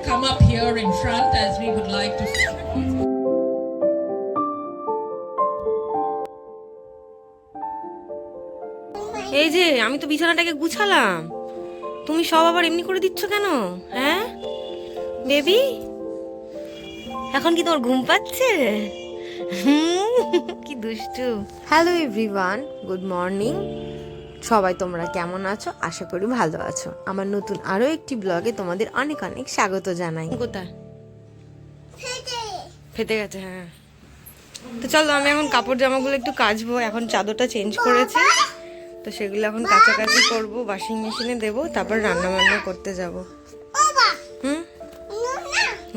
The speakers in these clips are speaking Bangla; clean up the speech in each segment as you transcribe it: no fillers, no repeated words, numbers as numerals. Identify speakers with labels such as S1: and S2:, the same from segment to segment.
S1: Come up here in front as we would like to.
S2: এই যে আমি তো বিছানাটাকে গুছালাম, তুমি সব আবার এমনি করে দিচ্ছ কেন? হ্যাঁ বেবি, এখন কি তোমার ঘুম পাচ্ছে? কি দুষ্টু। Hello everyone, good morning. সবাই তোমরা কেমন আছো? আশা করি ভালো আছো। আমার নতুন আরো একটি ব্লগে তোমাদের অনেক অনেক স্বাগত জানাই। কোথায় ফেটে গেছে? হ্যাঁ, তো চলো আমি এখন কাপড় জামাগুলো একটু কাচবো। এখন চাদরটা চেঞ্জ করেছি, তো সেগুলো এখন কাচাকাচি করবো, ওয়াশিং মেশিনে দেবো, তারপর রান্না বান্না করতে যাব। হুম,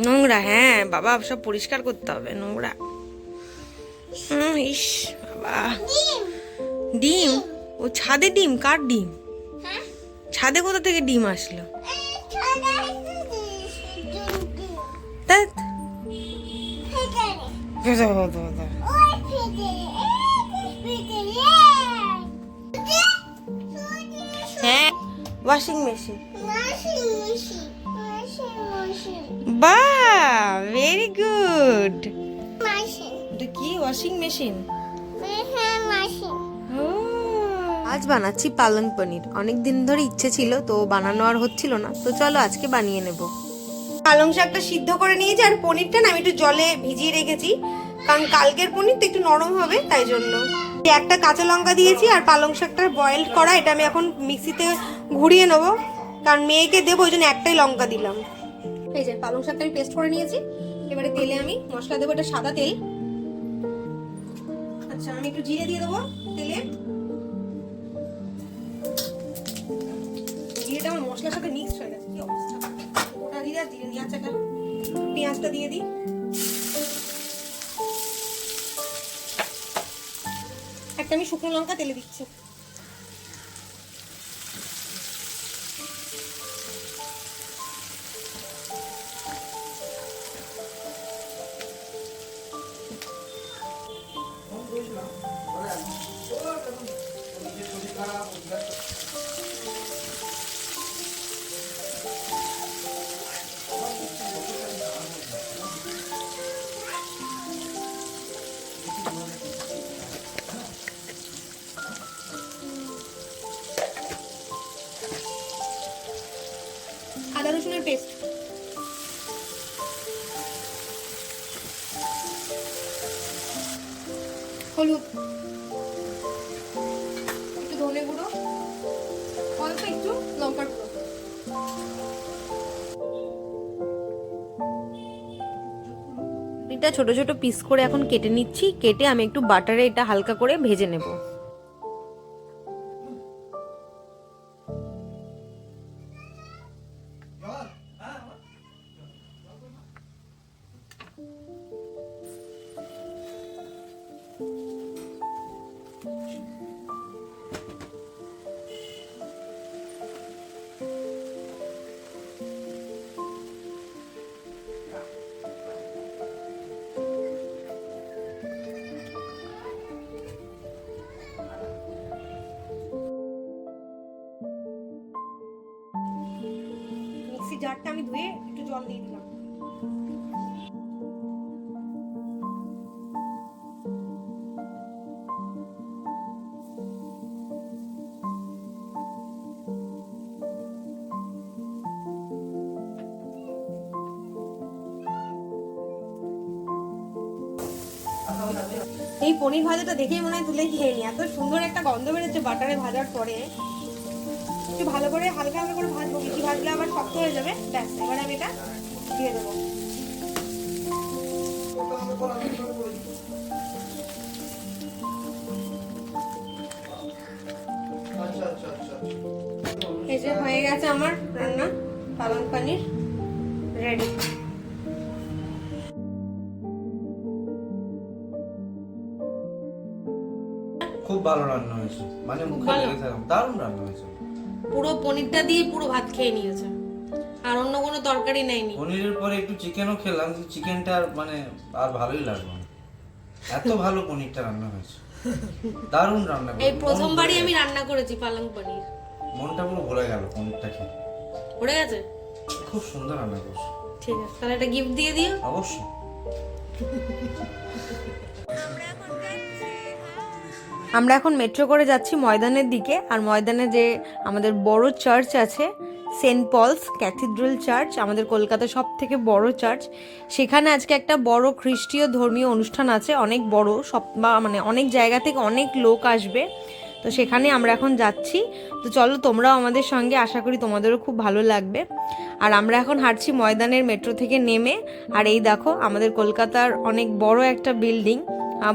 S2: নোংরা? হ্যাঁ বাবা, সব পরিষ্কার করতে হবে, নোংরা। ইস বাবা, ডিম? ও ছাদে ডিম? কার ডিম? ছাদে কোথা থেকে ডিম আসলো? হ্যাঁ, ওয়াশিং মেশিন। বাহ, ভেরি গুড। এটা কি ওয়াশিং মেশিন? আজ বানাচ্ছি পালং পনির। অনেক দিন ধরে ইচ্ছে ছিল, তো বানানো আর হচ্ছিল না, তো চলো আজকে বানিয়ে নেব। পালং শাকটা সিদ্ধ করে নিয়েছি, আর পনিরটা না আমি একটু জলে ভিজিয়ে রেখেছি, কারণ কালকের পনির তো একটু নরম হবে, তাই জন্য। একটা কাঁচা লঙ্কা দিয়েছি, আর পালং শাকটা বয়েল করা, এটা আমি এখন মিক্সিতে ঘুরিয়ে নেবো, কারণ মেয়েকে দেবো, ওই জন্য একটাই লঙ্কা দিলাম। এই যে পালং শাকটা আমি পেস্ট করে নিয়েছি। এবারে তেলে আমি মশলা দেবো, এটা সাদা তেল। আচ্ছা, আমি একটু জিরে দিয়ে দেবো তেলে। জিরেটা আমার মশলার সাথে মিক্সড হয়ে গেছে, কি অবস্থা। ওটা দিয়ে জিরে নিয়ে আছে, পেঁয়াজটা দিয়ে দিই। একটা আমি শুকনো লঙ্কা তেলে দিচ্ছি। আদা রসুনের পেস্ট, হলুদ, একটু ধনে গুঁড়ো, অল্প একটু লঙ্কার গুঁড়ো। এটা ছোট ছোট পিস করে এখন কেটে নিচ্ছি। কেটে আমি একটু বাটারে এটা হালকা করে ভেজে নেব। মিক্সি জারটা আমি ধুয়ে একটু জল দিয়ে দিলাম। এই পনির ভাজাটা দেখেই মনে হয় তুলে খেয়ে নি, এত সুন্দর একটা গন্ধ বেরোচ্ছে বাটারে ভাজার পরে। একটু ভালো করে হালকা হালকা করে ভাজবো, বেশি ভাজলে আবার শক্ত হয়ে যাবে। ব্যাস, এবার আমি এটা দিয়ে দেবো। এই যে হয়ে গেছে আমার রান্না, পালং পনির রেডি।
S3: খুব ভালো রান্না হয়েছে, মানে মুখে
S2: ভালো?
S3: লেগে থাকলাম, দারুণ রান্না হয়েছে।
S2: পুরো পনিরটা দিয়ে পুরো ভাত খেয়ে নিয়েছে, আর অন্য কোনো তরকারি নেয়নি।
S3: পনিরের পরে একটু চিকেনও খেলাম, কিন্তু চিকেনটা আর মানে আর ভালোই লাগলো না, এত ভালো পনিরটা রান্না হয়েছে, দারুণ রান্না করেছে।
S2: এই প্রথমবারই আমি রান্না করেছি পালং পনির,
S3: মনটা পুরো ভরে গেল পনিরটা খেয়ে,
S2: পড়ে গেছে।
S3: খুব সুন্দর রান্না করছে।
S2: ঠিক আছে, তাহলে একটা গিফট দিয়ে দিও।
S3: অবশ্যই।
S2: আমরা এখন মেট্রো করে যাচ্ছি ময়দানের দিকে, আর ময়দানে যে আমাদের বড় চার্চ আছে, সেন্ট পলস ক্যাথিড্রাল চার্চ, আমাদের কলকাতার সব থেকে বড় চার্চ, সেখানে আজকে একটা বড় খ্রিস্টীয় ধর্মীয় অনুষ্ঠান আছে, অনেক বড়, সব মানে অনেক জায়গা থেকে অনেক লোক আসবে, তো সেখানে আমরা এখন যাচ্ছি। তো চলো তোমরাও আমাদের সঙ্গে, আশা করি তোমাদেরও খুব ভালো লাগবে। আর আমরা এখন হাঁটছি ময়দানের মেট্রো থেকে নেমে, আর এই দেখো আমাদের কলকাতার অনেক বড় একটা বিল্ডিং,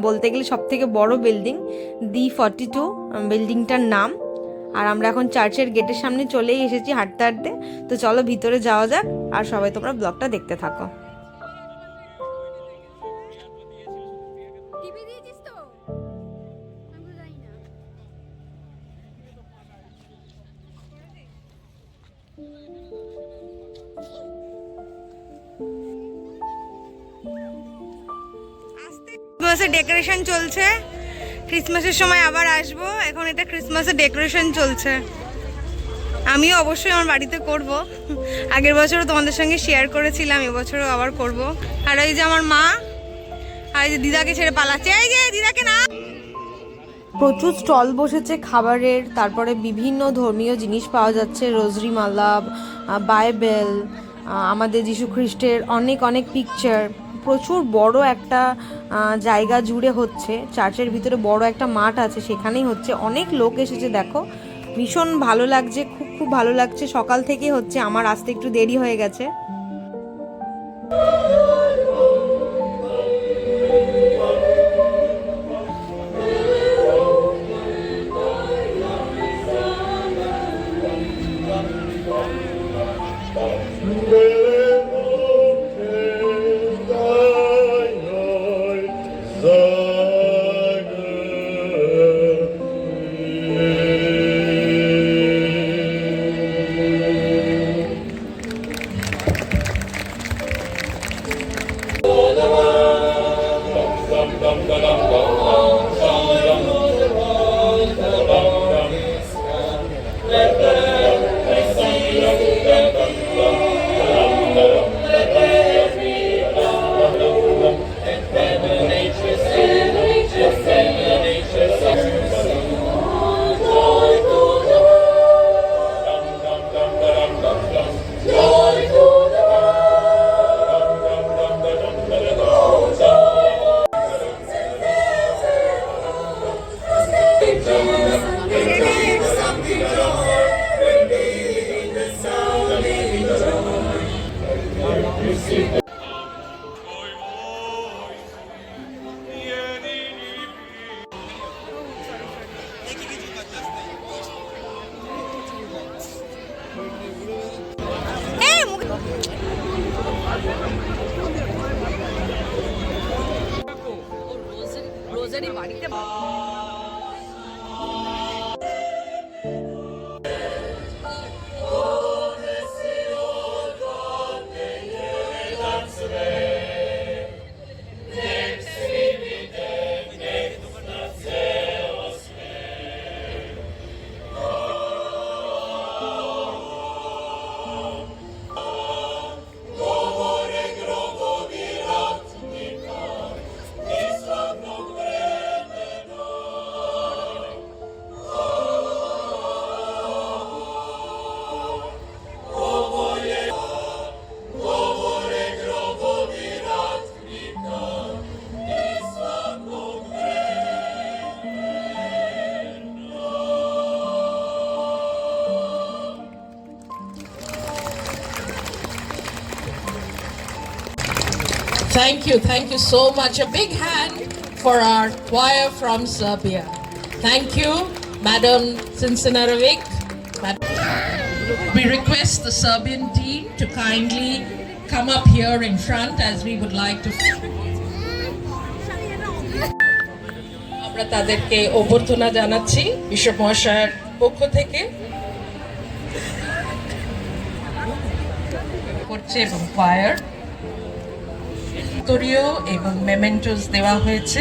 S2: বলতে গেলে সব থেকে বড় বিল্ডিং, D42 বিল্ডিংটার নাম। আর আমরা এখন চার্চের গেটের সামনে চলেই এসেছি হাঁটতে হাঁটতে। তো চলো ভিতরে যাওয়া যাক, আর সবাই তোমরা ব্লগটা দেখতে থাকো। ক্রিসমাসের ডেকোরেশন চলছে, ক্রিসমাসের সময় আবার আসবো, এখন এটা ক্রিসমাসের ডেকোরেশন চলছে। আমিও অবশ্যই আমার বাড়িতে করব, আগের বছরও তোমাদের সঙ্গে শেয়ার করেছিলাম, এবছরও আবার করব। আর এই যে আমার মা, আর এই যে দিদাকে ছেড়ে পালাচ্ছে, এই যে দিদাকে না। প্রচুর স্টল বসেছে খাবারের, তারপরে বিভিন্ন ধর্মীয় জিনিস পাওয়া যাচ্ছে, রোজরি মালা, বাইবেল, আমাদের যীশু খ্রিস্টের অনেক অনেক পিকচার। প্রচুর বড় একটা জায়গা জুড়ে হচ্ছে, চার্চের ভিতরে বড় একটা মাঠ আছে, সেখানেই হচ্ছে, অনেক লোক এসেছে দেখো, ভীষণ ভালো লাগছে, খুব খুব ভালো লাগছে। সকাল থেকে হচ্ছে, আমার আসতে একটু দেরি হয়ে গেছে।
S1: Thank you so much. A big hand for our choir from Serbia. Thank you, Madam Cincinarovic. We request the Serbian team to kindly come up here in front as we would like to. আমরা তাদেরকে অভ্যর্থনা জানাচ্ছি বিশপ মহাশয়ের পক্ষ থেকে করছে এবং ফায়ার উত্তরীয় এবং মেমেন্টোস দেওয়া হয়েছে।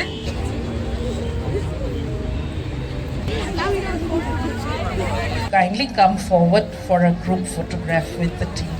S1: Kindly come forward for a group photograph with the team.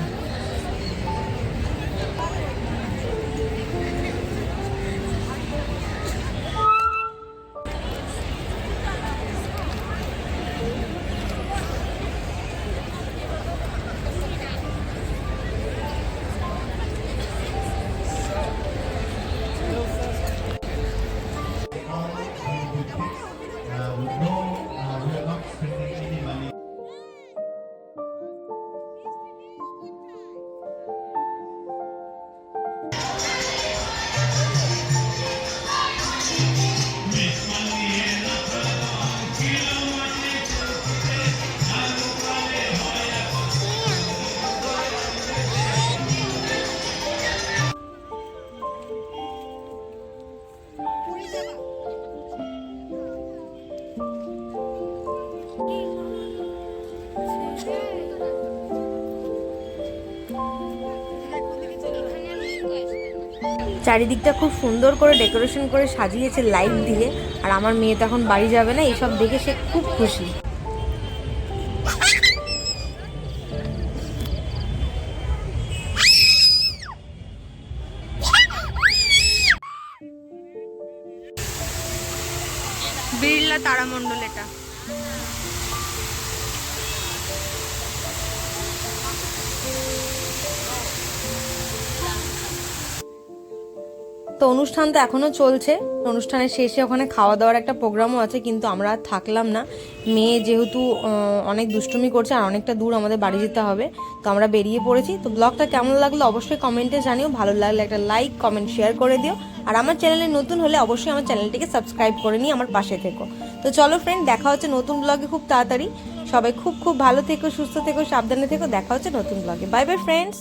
S2: চারিদিকটা খুব সুন্দর করে ডেকোরেশন করে সাজিয়েছে লাইট দিয়ে। আর আমার মেয়ে তো এখন বাড়ি যাবে না, এসব দেখে সে খুব খুশি। বিড়লা তারামণ্ডল এটা। তো অনুষ্ঠান তো এখনো চলছে, অনুষ্ঠানের শেষে ওখানে খাওয়া দাওয়ার একটা প্রোগ্রামও আছে, কিন্তু আমরা আর থাকলাম না। মেয়ে যেহেতু অনেক দুষ্টুমি করছে আর অনেকটা দূর আমাদের বাড়ি যেতে হবে, তো আমরা বেরিয়ে পড়েছি। তো ব্লগটা কেমন লাগলো অবশ্যই কমেন্টে জানিও, ভালো লাগলে একটা লাইক কমেন্ট শেয়ার করে দিও। আর আমার চ্যানেলে নতুন হলে অবশ্যই আমার চ্যানেলটিকে সাবস্ক্রাইব করে নিয়ে আমার পাশে থেকো। তো চলো ফ্রেন্ড, দেখা হচ্ছে নতুন ব্লগে খুব তাড়াতাড়ি। সবাই খুব খুব ভালো থেকো, সুস্থ থেকো, সাবধানে থেকো। দেখা হচ্ছে নতুন ব্লগে। Bye bye friends.